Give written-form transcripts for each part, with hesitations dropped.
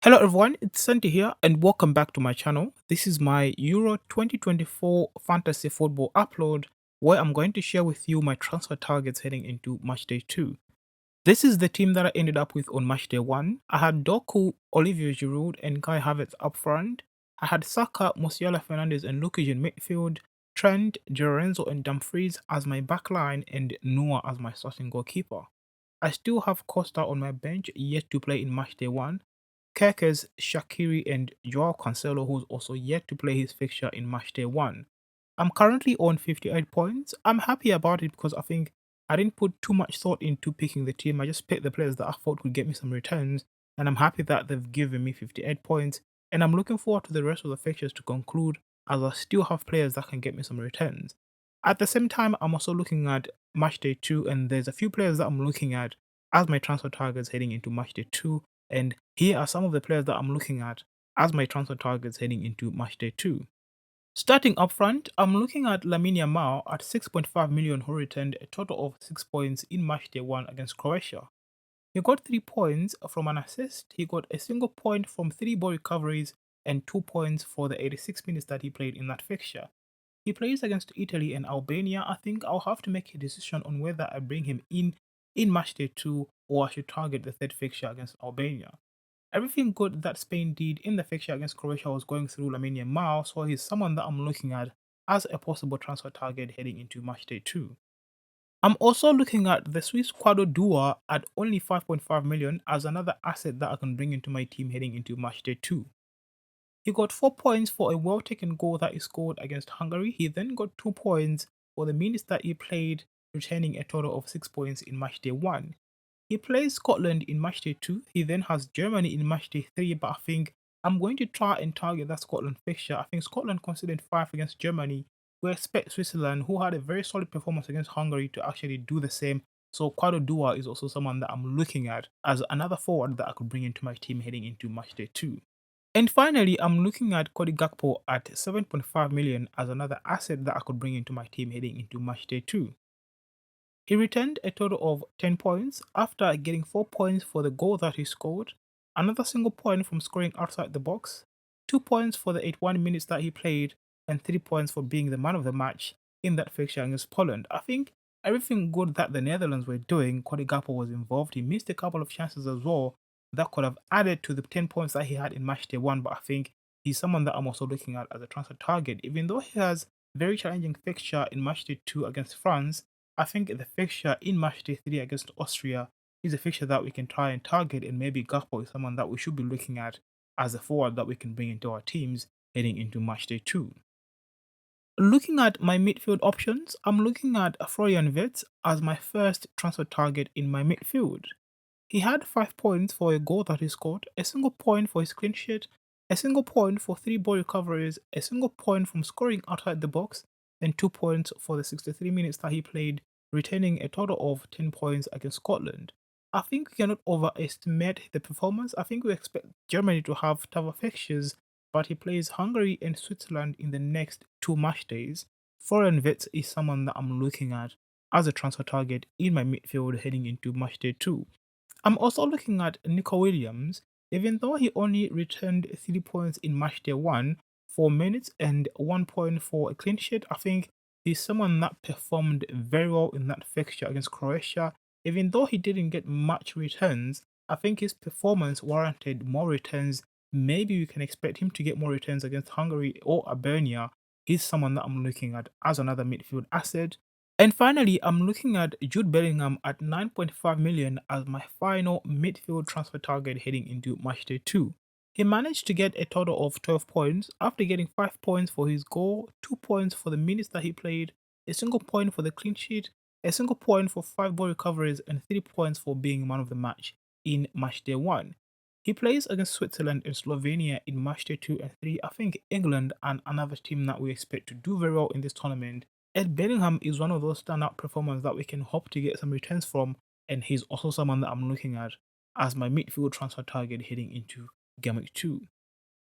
Hello everyone, it's Santi here and welcome back to my channel. This is my Euro 2024 Fantasy Football upload where I'm going to share with you my transfer targets heading into Matchday 2. This is the team that I ended up with on Matchday 1. I had Doku, Olivier Giroud and Kai Havertz up front. I had Saka, Musiala, Fernandes and Lukic in midfield, Trent, Lorenzo and Dumfries as my backline and Noah as my starting goalkeeper. I still have Costa on my bench yet to play in Matchday 1. Kerkez, Shaqiri and Joao Cancelo, who's also yet to play his fixture in Matchday 1. I'm currently on 58 points. I'm happy about it because I think I didn't put too much thought into picking the team. I just picked the players that I thought would get me some returns, and I'm happy that they've given me 58 points. And I'm looking forward to the rest of the fixtures to conclude, as I still have players that can get me some returns. At the same time, I'm also looking at Matchday 2, and there's a few players that I'm looking at as my transfer targets heading into Matchday 2. And here are some of the players that I'm looking at as my transfer targets heading into Matchday 2. Starting up front, I'm looking at Lamine Yamal at 6.5 million, who returned a total of 6 points in Matchday 1 against Croatia. He got 3 points from an assist, he got a single point from 3 ball recoveries, and 2 points for the 86 minutes that he played in that fixture. He plays against Italy and Albania. I think I'll have to make a decision on whether I bring him in Matchday 2 or I should target the third fixture against Albania. Everything good that Spain did in the fixture against Croatia was going through Lamine Yamal, so he's someone that I'm looking at as a possible transfer target heading into Matchday 2. I'm also looking at the Swiss Quadro Dua at only 5.5 million as another asset that I can bring into my team heading into Matchday 2. He got 4 points for a well taken goal that he scored against Hungary. He then got 2 points for the minutes that he played, returning a total of 6 points in Matchday 1. He plays Scotland in Matchday 2. He then has Germany in Matchday 3, but I think I'm going to try and target that Scotland fixture. I think Scotland conceded 5 against Germany. We expect Switzerland, who had a very solid performance against Hungary, to actually do the same. So Quadro Dua is also someone that I'm looking at as another forward that I could bring into my team heading into Matchday 2. And finally, I'm looking at Cody Gakpo at 7.5 million as another asset that I could bring into my team heading into Matchday 2. He returned a total of 10 points after getting 4 points for the goal that he scored, another single point from scoring outside the box, 2 points for the 81 minutes that he played, and 3 points for being the man of the match in that fixture against Poland. I think everything good that the Netherlands were doing, Cody Gakpo was involved. He missed a couple of chances as well that could have added to the 10 points that he had in Matchday 1, but I think he's someone that I'm also looking at as a transfer target. Even though he has very challenging fixture in Matchday 2 against France, I think the fixture in Matchday 3 against Austria is a fixture that we can try and target, and maybe Gakpo is someone that we should be looking at as a forward that we can bring into our teams heading into Matchday 2. Looking at my midfield options, I'm looking at Florian Wirtz as my first transfer target in my midfield. He had 5 points for a goal that he scored, a single point for his clean sheet, a single point for 3 ball recoveries, a single point from scoring outside the box, and 2 points for the 63 minutes that he played, retaining a total of 10 points against Scotland. I think we cannot overestimate the performance. I think we expect Germany to have tougher fixtures, but he plays Hungary and Switzerland in the next 2 match days. Florian Wirtz is someone that I'm looking at as a transfer target in my midfield heading into matchday 2. I'm also looking at Nico Williams. Even though he only returned 3 points in matchday 1, 4 minutes, and 1 point for a clean sheet, I think he's someone that performed very well in that fixture against Croatia. Even though he didn't get much returns, I think his performance warranted more returns. Maybe we can expect him to get more returns against Hungary or Albania. He's someone that I'm looking at as another midfield asset. And finally, I'm looking at Jude Bellingham at 9.5 million as my final midfield transfer target heading into matchday 2. He managed to get a total of 12 points after getting 5 points for his goal, 2 points for the minutes that he played, a single point for the clean sheet, a single point for 5 ball recoveries, and 3 points for being man of the match in matchday 1. He plays against Switzerland and Slovenia in matchday 2 and 3. I think England and another team that we expect to do very well in this tournament. Ed Bellingham is one of those standout performers that we can hope to get some returns from, and he's also someone that I'm looking at as my midfield transfer target heading into Game Week 2.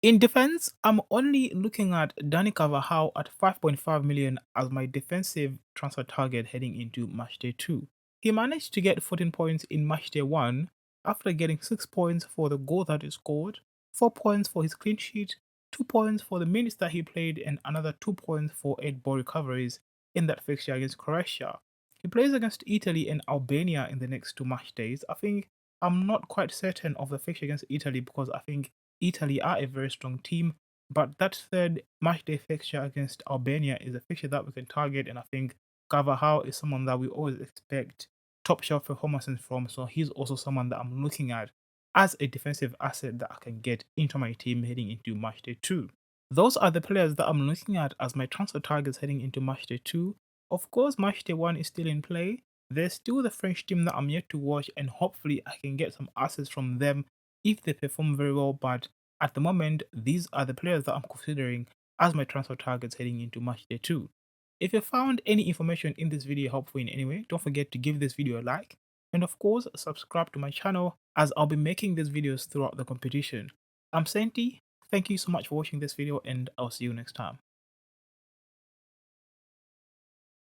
In defense, I'm only looking at Dani Carvajal at 5.5 million as my defensive transfer target heading into matchday 2. He managed to get 14 points in matchday 1 after getting 6 points for the goal that he scored, 4 points for his clean sheet, 2 points for the minutes that he played, and another 2 points for 8 ball recoveries in that fixture against Croatia. He plays against Italy and Albania in the next 2 match days. I think I'm not quite certain of the fixture against Italy because I think Italy are a very strong team. But that third matchday fixture against Albania is a fixture that we can target, and I think Carvajal is someone that we always expect top shelf performances from. So he's also someone that I'm looking at as a defensive asset that I can get into my team heading into matchday 2. Those are the players that I'm looking at as my transfer targets heading into matchday 2. Of course, matchday 1 is still in play. There's still the French team that I'm yet to watch, and hopefully I can get some assets from them if they perform very well. But at the moment, these are the players that I'm considering as my transfer targets heading into matchday 2. If you found any information in this video helpful in any way, don't forget to give this video a like, and of course subscribe to my channel as I'll be making these videos throughout the competition. I'm Senti, thank you so much for watching this video, and I'll see you next time.